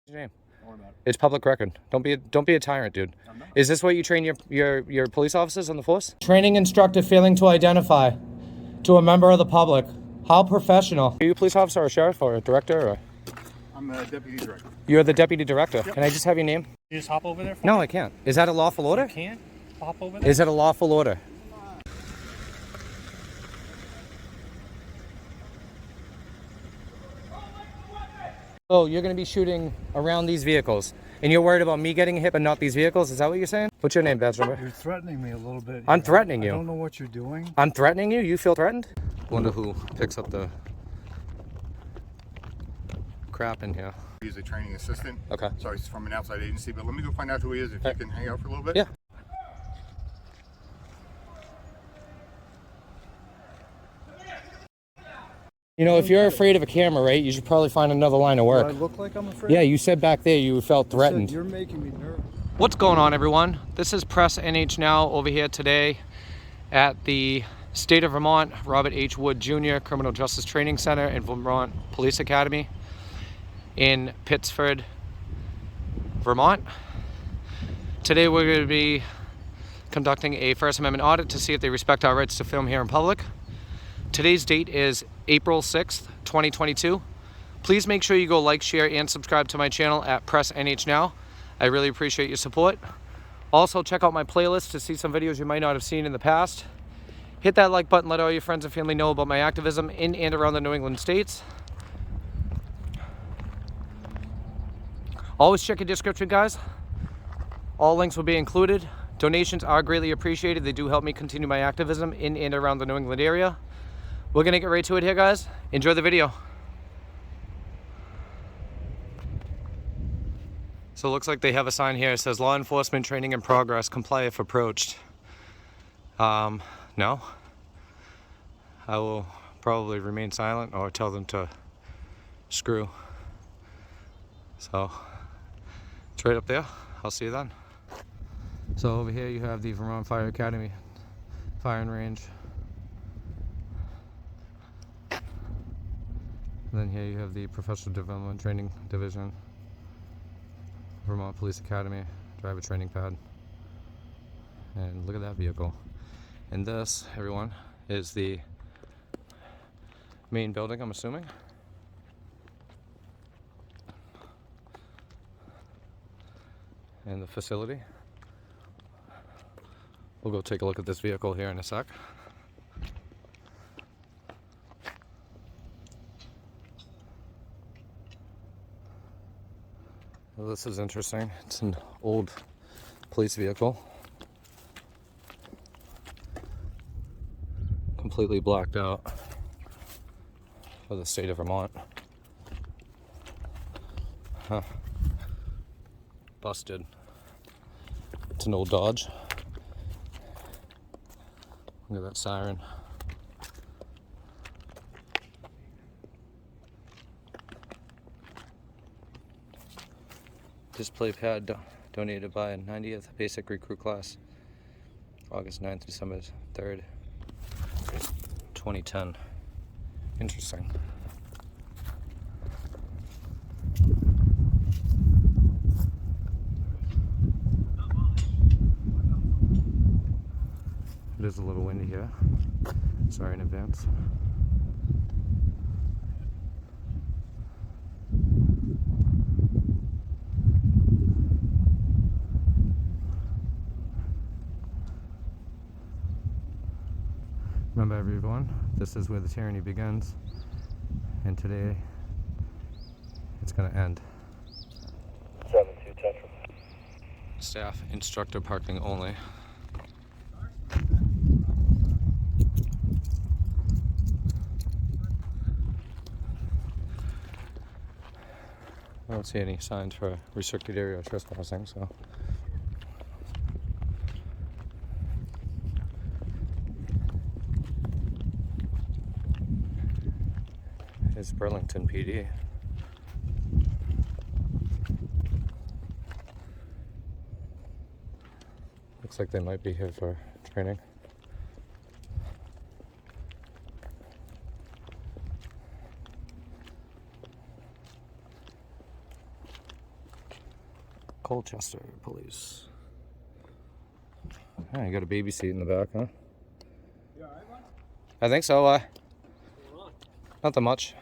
Your name? Don't worry about it. It's public record. Don't be a tyrant, dude. I'm not. Is this what you train your police officers on the force? Training instructor failing to identify to a member of the public. How professional. Are you a police officer or a sheriff or a director or? I'm the deputy director. You're the deputy director. Yep. Can I just have your name? You just hop over there for No, me? I can't. Is that a lawful order? You can't hop over there? Is it a lawful order? Oh, you're going to be shooting around these vehicles, and you're worried about me getting hit but not these vehicles? Is that what you're saying? What's your name, badge number? You're threatening me a little bit. I'm threatening you. I don't know what you're doing. I'm threatening you? You feel threatened? Wonder who picks up the crap in here. He's a training assistant. Okay. Sorry, he's from an outside agency, but let me go find out who he is if you can hang out for a little bit. Yeah. You know, if you're afraid of a camera, right, you should probably find another line of Do I work. look like I'm afraid? Yeah, you said back there you felt threatened. You're making me nervous. What's going on, everyone? This is Press NH Now over here today at the State of Vermont Robert H. Wood Jr. Criminal Justice Training Center and Vermont Police Academy in Pittsford, Vermont. Today we're going to be conducting a First Amendment audit to see if they respect our rights to film here in public. Today's date is April 6th, 2022. Please make sure you go like, share, and subscribe to my channel at Press NH Now. I really appreciate your support. Also, check out my playlist to see some videos you might not have seen in the past. Hit that like button, let all your friends and family know about my activism in and around the New England states. Always check your description, guys. All links will be included. Donations are greatly appreciated. They do help me continue my activism in and around the New England area. We're gonna get right to it here, guys. Enjoy the video. So it looks like they have a sign here. It says law enforcement training in progress, comply if approached. No. I will probably remain silent or tell them to screw. So it's right up there. I'll see you then. So over here you have the Vermont Fire Academy firing range. And then here you have the Professional Development Training Division, Vermont Police Academy, driver training pad. And look at that vehicle. And this, everyone, is the main building, I'm assuming. And the facility. We'll go take a look at this vehicle here in a sec. Well, this is interesting. It's an old police vehicle. Completely blacked out for the state of Vermont. Huh. Busted. It's an old Dodge. Look at that siren. Display pad donated by 90th Basic Recruit Class, August 9th, December 3rd, 2010. Interesting. It is a little windy here. Sorry in advance. Remember, everyone, this is where the tyranny begins, and today it's going to end. 7210. Staff instructor parking only. I don't see any signs for restricted area or trespassing, so. It's Burlington PD. Looks like they might be here for training. Colchester Police. Oh, you got a baby seat in the back, huh? You all right, man? I think so. What's going on? Nothing much.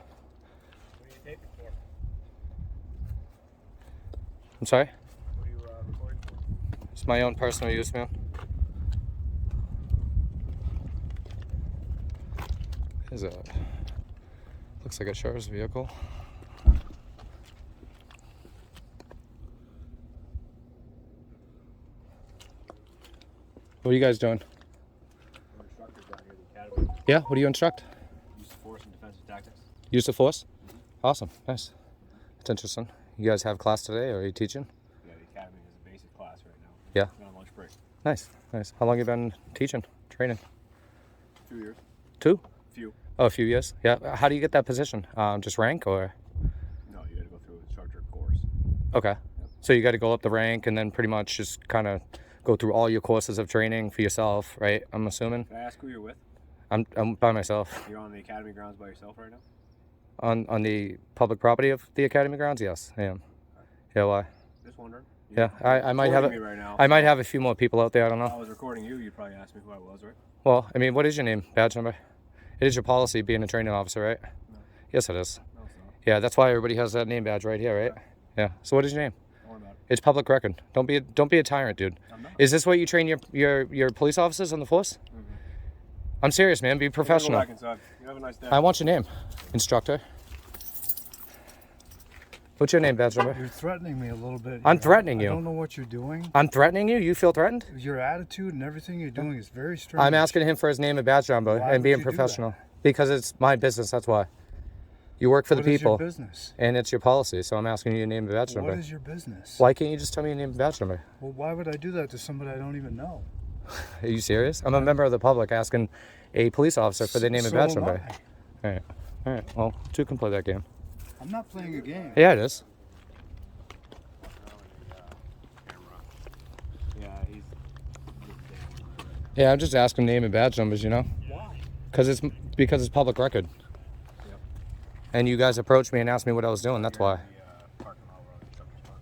What are you taping for? I'm sorry? What are you recording for? It's my own personal use, man. Is a looks like a sheriff's vehicle. What are you guys doing? We're instructors down here at the academy. Yeah, what do you instruct? Use of force and defensive tactics. Use of force? Awesome, nice. That's interesting. You guys have class today, or are you teaching? Yeah, the academy is a basic class right now. Yeah. We're on lunch break. Nice, nice. How long you been teaching, training? 2 years. 2? Few. Oh, a few years. Yeah. How do you get that position? Just rank or? No, you got to go through an instructor course. Okay. So you got to go up the rank and then pretty much just kind of go through all your courses of training for yourself, right? I'm assuming. Can I ask who you're with? I'm by myself. You're on the academy grounds by yourself right now? On the public property of the academy grounds, yes, I am. Yeah, why? Just wondering. Yeah, I might have Recording me right now. I might have a few more people out there. I don't If I know. was recording you, you'd probably ask me who I was, right? Well, I mean, what is your name, badge number? It is your policy being a training officer, right? No. Yes, it is. No, it's not. Yeah, that's why everybody has that name badge right here, right? Yeah. So what is your name? Don't worry about it. It's public record. Don't be a tyrant, dude. I'm not. Is this what you train your police officers on the force? Mhm. I'm serious, man. Be You professional. Go back inside. You have a nice day. I want your name, instructor. What's your name, badge number? You're threatening me a little bit. I'm here. threatening you. I don't know what you're doing. I'm threatening you? You feel threatened? Your attitude and everything you're doing is very strange. I'm asking him for his name and badge number Why and would being you do that? professional. Because it's my business, that's why. You work for the What is your people, business? and it's your policy, so I'm asking you your name and badge number. What is your business? Why can't you just tell me your name and badge number? Well, why would I do that to somebody I don't even know? Are you serious? I'm a member of the public asking a police officer for their name and So badge am number. I. Alright. Alright. Well, two can play that game. I'm not playing a game. Yeah, it is. Yeah, he's. Yeah, I'm just asking name and badge numbers, you know? Why? Because it's public record. Yep. And you guys approached me and asked me what I was doing, that's why. The parking lot where all the instructors park.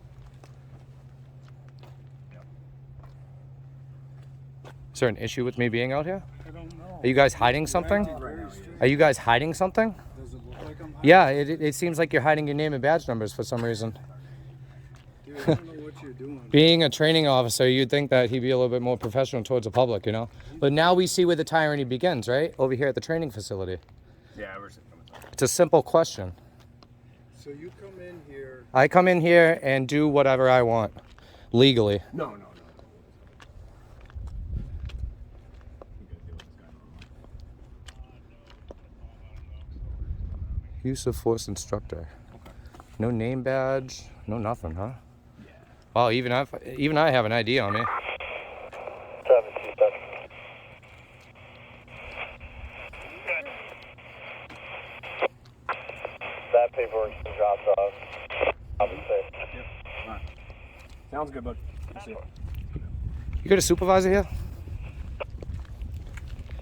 Is there an issue with me being out here? I don't know. Are you guys hiding something? Very strange. Are you guys hiding something? Does it look like I'm hiding? Yeah, it seems like you're hiding your name and badge numbers for some reason. Dude, I don't know what you're doing. Being a training officer, you'd think that he'd be a little bit more professional towards the public, you know? But now we see where the tyranny begins, right? Over here at the training facility. Yeah, we're sitting on the top. It's a simple question. So you come in here. I come in here and do whatever I want, legally. No. You gotta deal with this guy normally. Use of force instructor. No name badge, no nothing, huh? Yeah. Wow, even I have an ID on me. That paperwork's been dropped off. I'll be safe. Alright. Sounds good, bud. See you. You got a supervisor here?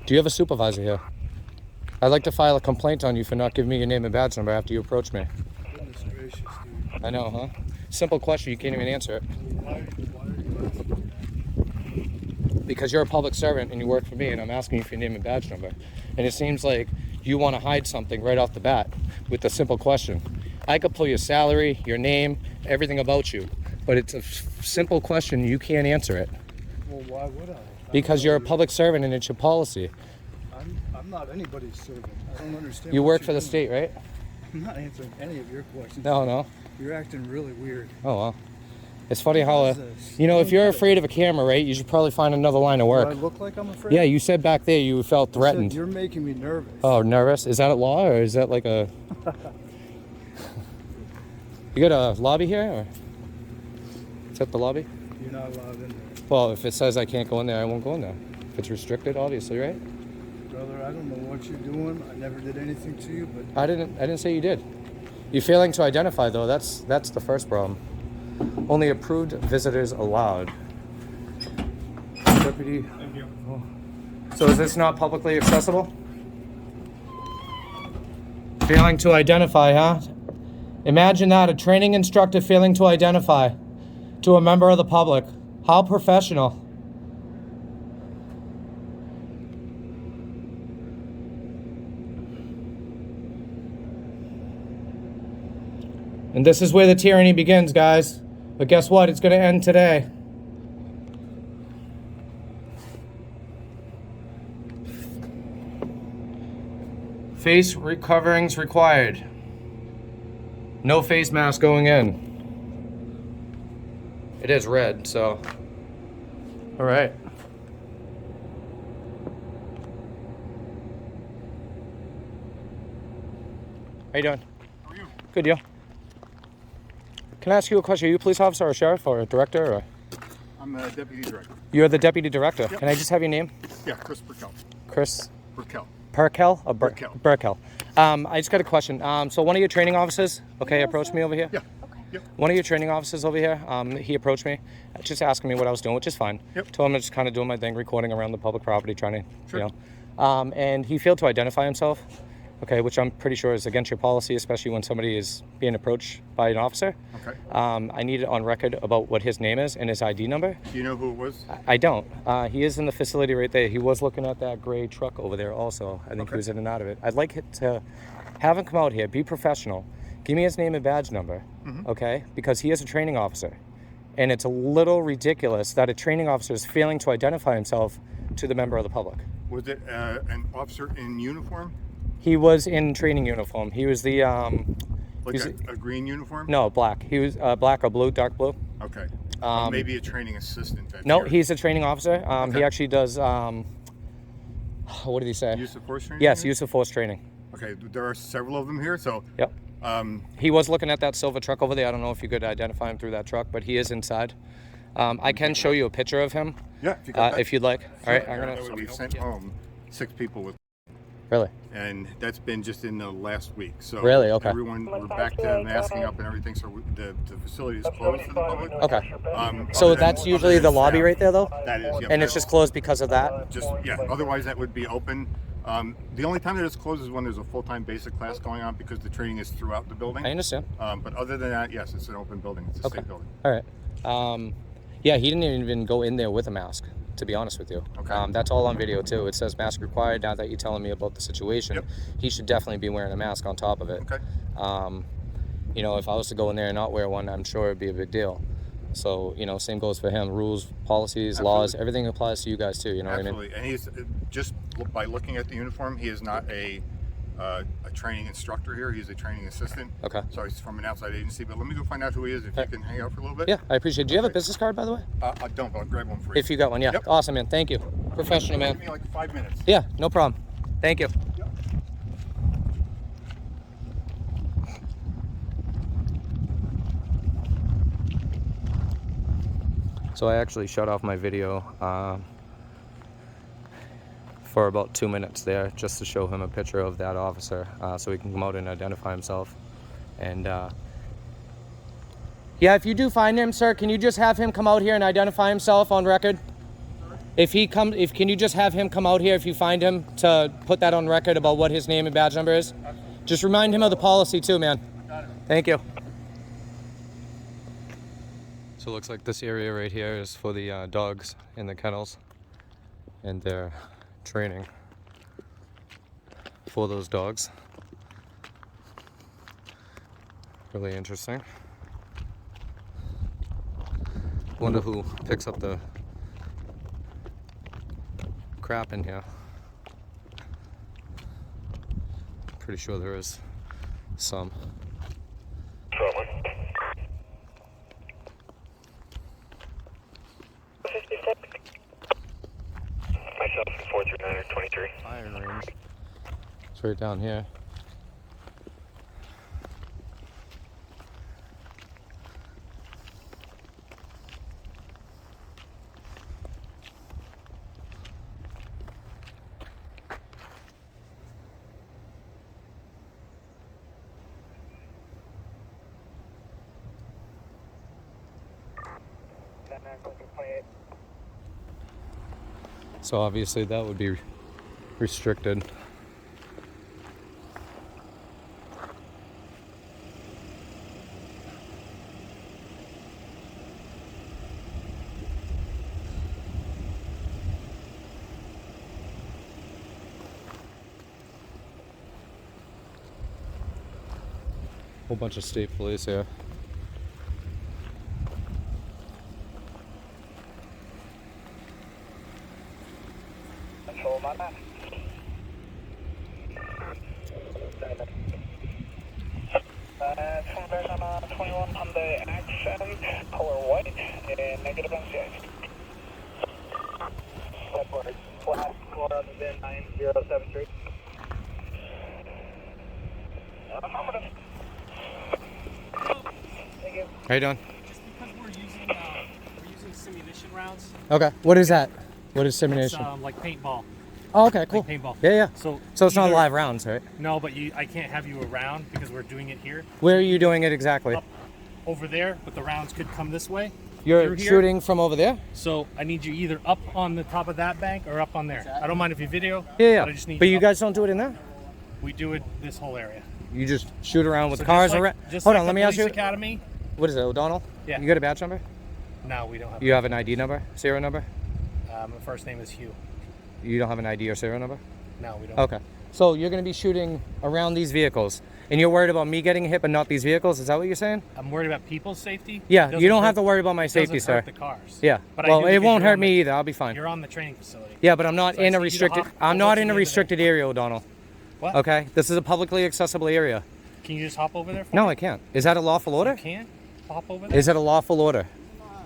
Do you have a supervisor here? I'd like to file a complaint on you for not giving me your name and badge number after you approached me. Goodness gracious, dude. I know, huh? Simple question, you can't even answer it. Why are you asking me that? Because you're a public servant and you work for me and I'm asking you for your name and badge number. And it seems like you want to hide something right off the bat with a simple question. I could pull your salary, your name, everything about you, but it's a simple question, you can't answer it. Well, why would I? Because you're a public servant and it's your policy. I'm not anybody's servant. I don't understand. You what work you're for the doing. state, right? I'm not answering any of your questions. No. You're acting really weird. Oh, well. It's funny how, What is this? you know, if you're afraid of a camera, right, you should probably find another line of Do I work. look like I'm afraid? Yeah, you said back there you felt I said, threatened. you're making me nervous. Oh, nervous? Is that a law or is that like a... You got a lobby here? Or... Is that the lobby? You're not allowed in there. Well, if it says I can't go in there, I won't go in there. If it's restricted, obviously, right? Brother, I don't know what you're doing. I never did anything to you, but I didn't say you did. You're failing to identify, though. That's the first problem. Only approved visitors allowed. Deputy. Thank you. So is this not publicly accessible? Failing to identify, huh? Imagine that, a training instructor failing to identify. to a member of the public. How professional. And this is where the tyranny begins, guys. But guess what? It's going to end today. Face coverings required. No face mask going in. It is red, so. All right. How you doing? How are you? Good, you? Can I ask you a question? Are you a police officer or a sheriff or a director? Or? I'm the deputy director. You're the deputy director. Yep. Can I just have your name? Yeah, Chris Burkell. Chris Burkell. Perkel? Or Burkell. Burkell. I just got a question. So one of your training officers, okay, approached me over here. Yeah. Yep. One of your training officers over here, he approached me, just asking me what I was doing, which is fine. Yep. Told him I'm just kind of doing my thing, recording around the public property, trying to, Sure. you know. And he failed to identify himself, okay, which I'm pretty sure is against your policy, especially when somebody is being approached by an officer. Okay. I need it on record about what his name is and his ID number. Do you know who it was? I don't. He is in the facility right there. He was looking at that gray truck over there also. I think Okay. he was in and out of it. I'd like to have him come out here, be professional, give me his name and badge number, okay? Because he is a training officer. And it's a little ridiculous that a training officer is failing to identify himself to the member of the public. Was it an officer in uniform? He was in training uniform. He was the, Like He's- a green uniform? no, black. He was black or blue, dark blue. Okay. Um, Maybe a training assistant. That's No, here. he's a training officer. He Okay. actually does, what did he say? Use of force training? Yes, here? use of force training. Okay, there are several of them here, so Yep. He was looking at that silver truck over there. I don't know if you could identify him through that truck, but he is inside. I can show you a picture of him yeah, if you got that. if you'd like. All right, I'm Yeah, gonna. we've sent home 6 people with, Really? and that's been just in the last week. So Really? Okay. everyone, we're back to masking up and everything. So the facility is closed to the public. Okay. other So than- that's usually other the than lobby staff. right there, though, That is, yeah. and it's just closed because of that. just yeah. Otherwise, that would be open. The only time that it's closed is when there's a full-time basic class going on because the training is throughout the building. I understand. But other than that, yes, it's an open building. It's a Okay. state building. All right. Yeah, he didn't even go in there with a mask, to be honest with you. Okay. That's all on video too. It says mask required. Now that you're telling me about the situation, Yep. he should definitely be wearing a mask on top of it. Okay. You know, if I was to go in there and not wear one, I'm sure it'd be a big deal. So, you know, same goes for him. Rules, policies, laws, Absolutely. everything applies to you guys too. You know Absolutely. And he's just by looking at the uniform, he is not a training instructor here. He's a training assistant. Okay. So he's from an outside agency. But let me go find out who he is. If you can hang out for a little bit. what I mean? Yeah, I appreciate it. Do you have a Okay. business card, by the way? I don't, but I'll grab one for you. If you got one, yeah. Yep. Awesome, man. Thank you. Professional, Give man. me like 5 minutes. Yeah, no problem. Thank you. Yep. So I actually shut off my video for about 2 minutes there just to show him a picture of that officer so he can come out and identify himself. And yeah, if you do find him, sir, can you just have him come out here and identify himself on record? Can you just have him come out here if you find him to put that on record about what his name and badge number is? Just remind him of the policy too, man. Thank you. So it looks like this area right here is for the dogs in the kennels and their training for those dogs. Really interesting. Wonder who picks up the crap in here. Pretty sure there is some. Myself, 439 or 23. Iron range. It's right down here. So obviously that would be restricted. Whole bunch of state police here. Control my map. Come back on 21 Hyundai Accent, color white, and negative NCA. Edward, flat, Florida, VIN 9073. Affirmative. Thank you. How you doing? Just because we're using simulation rounds. Okay. What is that? What is It's simulation? like paintball. Oh, okay, cool. Like paintball. Yeah, yeah. So it's not either- live rounds, right? No, but I can't have you around because we're doing it here. Where are you doing it exactly? Up over there, but the rounds could come this way. You're through here. shooting from over there? So I need you either up on the top of that bank or up on there. I don't mind if you video. Yeah, But I just need But you up. guys don't do it in there? We do it this whole area. You just shoot around with So cars just like, around? just Hold like on, the let me ask police you. Academy. What is it, O'Donnell? Yeah. You got a badge number? No, we don't have. You have an ID number? Serial number? My first name is Hugh. You don't have an ID or serial number? No, we don't. Okay. So you're going to be shooting around these vehicles, and you're worried about me getting hit but not these vehicles? Is that what you're saying? I'm worried about people's safety. Yeah, Doesn't you don't have hurt- to worry about my safety, doesn't hurt sir. the cars. Yeah. But I Well, do it because won't you're hurt on me the- either. I'll be fine. You're on the training facility. Yeah, but I'm not So I in a just need you to restricted. hop- I'm I'll not let in you a into restricted area, O'Donnell. What? Okay. This is a publicly accessible area. Can you just hop over there? For No, me? I can't. Is that a lawful order? You can't hop over there. Is it a lawful order?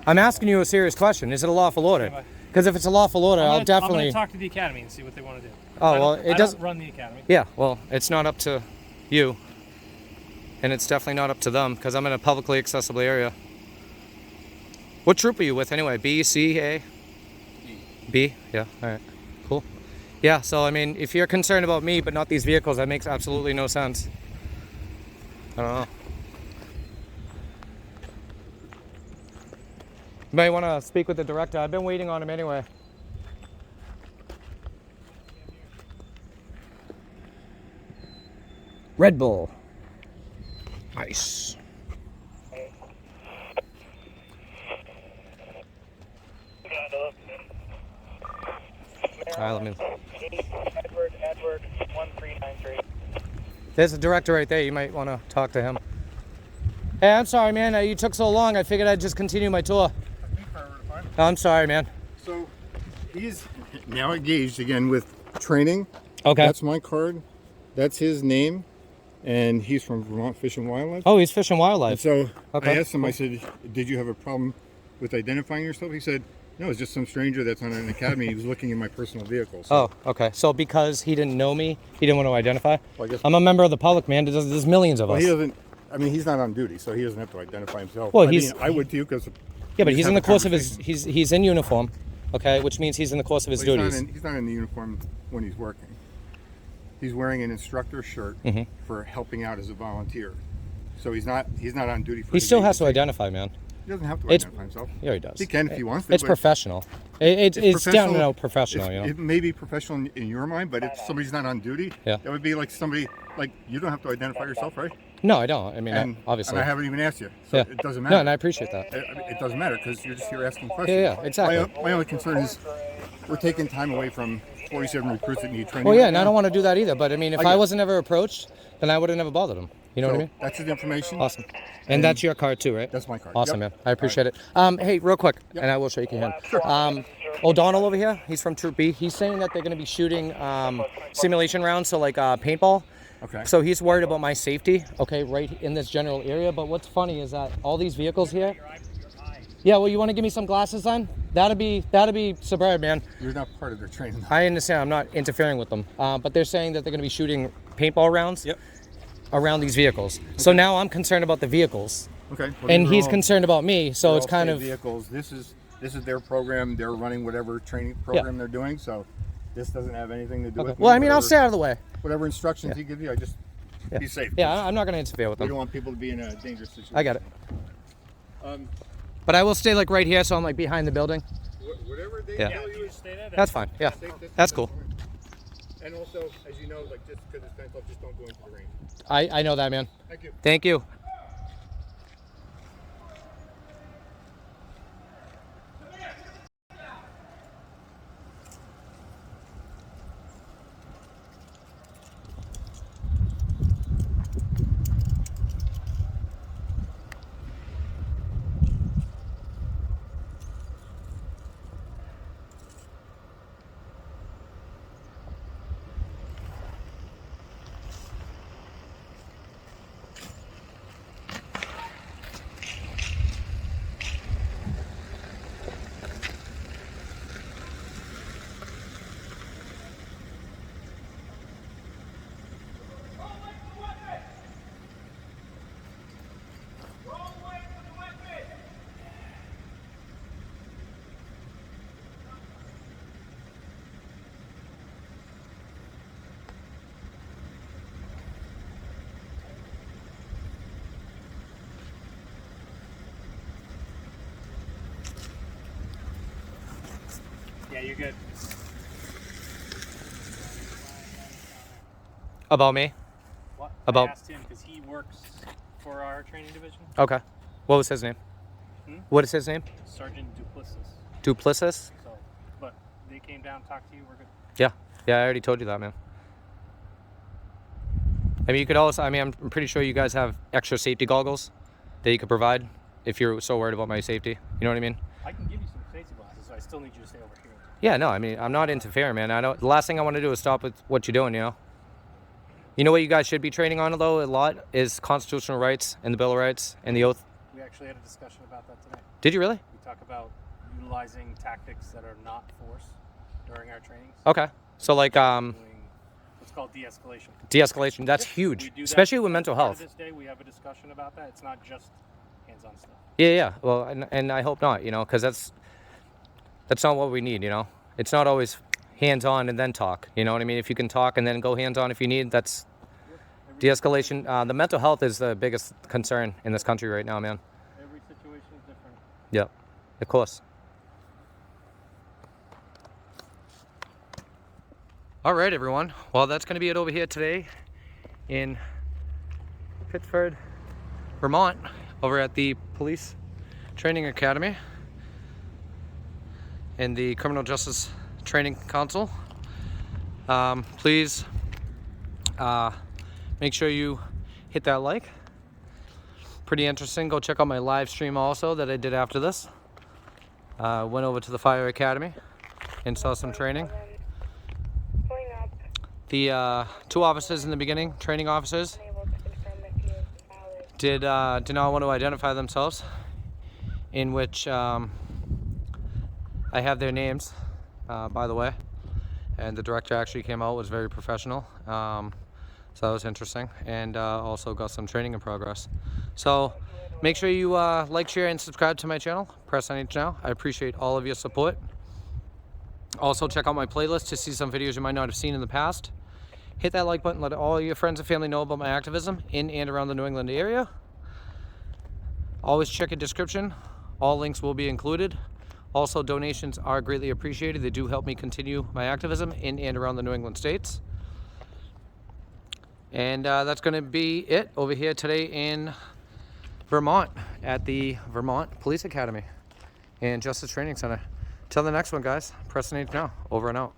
I'm asking you a serious question. Is it a lawful order? Okay, bye. Because if it's a lawful order, I'm I'll gonna definitely. talk to the academy and see what they want to do. Oh, I well, don't- it I doesn't- don't run the academy. Yeah, well, it's not up to you. And it's definitely not up to them because I'm in a publicly accessible area. What troop are you with anyway? B, C, A? B? Yeah, alright. Cool. Yeah, so I mean, if you're concerned about me but not these vehicles, that makes absolutely no sense. I don't know. You might want to speak with the director. I've been waiting on him anyway. Red Bull. Nice. Alright, let me. Edward, 1393. There's a director right there. You might want to talk to him. Hey, I'm sorry, man. You took so long. I figured I'd just continue my tour. I'm sorry, man. So he's now engaged again with training. Okay. That's my card. That's his name. And he's from Vermont Fish and Wildlife. Oh, he's Fish and And Wildlife. so Okay. I asked him, I said, did you have a problem with identifying yourself? He said, no, it's just some stranger that's on an academy. He was looking in my personal vehicle. So Oh, okay. So because he didn't know me, he didn't want to identify? Well, I guess- I'm a member of the public, man. There's millions of well, us. he doesn't, I mean, he's not on duty, so he doesn't have to identify himself. Well, I he's- mean, I would too, because Yeah, but he's in the course of his, he's in uniform, okay, which means he's in the course of his duties. He's not in the uniform when he's working. He's wearing an instructor shirt Mm-hmm. for helping out as a volunteer. So he's not on duty for He the still has to agency. identify, man. He doesn't have to It's- identify himself. Yeah, he does. He can if he wants to. It's but professional. It's down to no professional, it's- you know. It may be professional in your mind, but if somebody's not on duty, Yeah. that would be like somebody, like, you don't have to identify yourself, right? No, I don't. I mean, And, obviously. and I haven't even asked you, so Yeah. it doesn't matter. No, and I appreciate that. It doesn't matter because you're just here asking questions. Yeah, exactly. My only concern is we're taking time away from 47 recruits that need training. Well, yeah, right and I now. don't want to do that either. But I mean, if I I get- wasn't ever approached, then I would have never bothered him. You know what I So mean? that's his information. Awesome. And that's your card too, right? That's my card. Awesome, Yep. man. I appreciate it. Hey, real quick, and I will shake your hand. O'Donnell over here, he's from Troop B. He's saying that they're going to be shooting simulation rounds, so like paintball. Okay. So he's worried about my safety, okay, right in this general area. But what's funny is that all these vehicles here. Yeah, well, you want to give me some glasses then? That'd be superb, man. You're not part of their training. I understand. I'm not interfering with them, but they're saying that they're going to be shooting paintball rounds around these vehicles. So now I'm concerned about the vehicles, Okay. Well, and these are he's all- concerned about me. So they're it's all kind state of vehicles. This is their program. They're running whatever training program they're doing. So this doesn't have anything to do okay. with me. Well, I mean, I'll Whatever- stay out of the way. Whatever instructions he gives you, I just Yeah. be safe. Yeah, I'm not going to interfere with We them. don't want people to be in a dangerous situation. I got it. Um, But I will stay like right here, so I'm like behind the building. whatever they Yeah. tell you, That's fine. Yeah, safe distance, that's cool. And also, as you know, like just because it's fenced off, just don't go into the range. I know that, man. Thank you. Thank you. Yeah, you're good. About me? What? About- I asked him because he works for our training division. Okay. What was his name? What is his name? Sergeant Duplessis. Duplessis? So, but they came down, talked to you. We're good. Yeah. Yeah, I already told you that, man. I mean, you could also, I mean, I'm pretty sure you guys have extra safety goggles that you could provide if you're so worried about my safety. You know what I mean? I can give you some safety glasses. So I still need you to stay over here. Yeah, no, I mean, I'm not interfering, man. I don't, the last thing I want to do is stop with what you're doing, you know? You know what you guys should be training on, though, a lot is constitutional rights and the Bill of Rights and the oath. We actually had a discussion about that today. Did you really? We talk about utilizing tactics that are not force during our trainings. Okay. So, like, Doing what's called de-escalation. de-escalation, that's We huge, do that especially with mental part health. of This day we have a discussion about that. It's not just hands-on stuff. Yeah, yeah. Well, and I hope not, you know, because that's not what we need, you know. It's not always hands-on and then talk, you know what I mean? If you can talk and then go hands-on if you need, that's de-escalation. The mental health is the biggest concern in this country right now, man. Every situation is different. Yep, of course. All right, everyone. Well, that's going to be it over here today in Pittsford, Vermont, over at the Police Training Academy and the Criminal Justice Training Council. Please make sure you hit that like. Pretty interesting. Go check out my live stream also that I did after this. Went over to the Fire Academy and saw some training. Pulling up. The two officers in the beginning, training officers, Unable to confirm if he is valid. did not want to identify themselves, in which I have their names, by the way, and the director actually came out, was very professional, so that was interesting, and also got some training in progress. So make sure you like, share, and subscribe to my channel, Press NH Now. I appreciate all of your support. Also check out my playlist to see some videos you might not have seen in the past. Hit that like button, let all your friends and family know about my activism in and around the New England area. Always check a description. All links will be included. Also, donations are greatly appreciated. They do help me continue my activism in and around the New England states. And that's going to be it over here today in Vermont at the Vermont Police Academy and Justice Training Center. Till the next one, guys. Press NH Now. Over and out.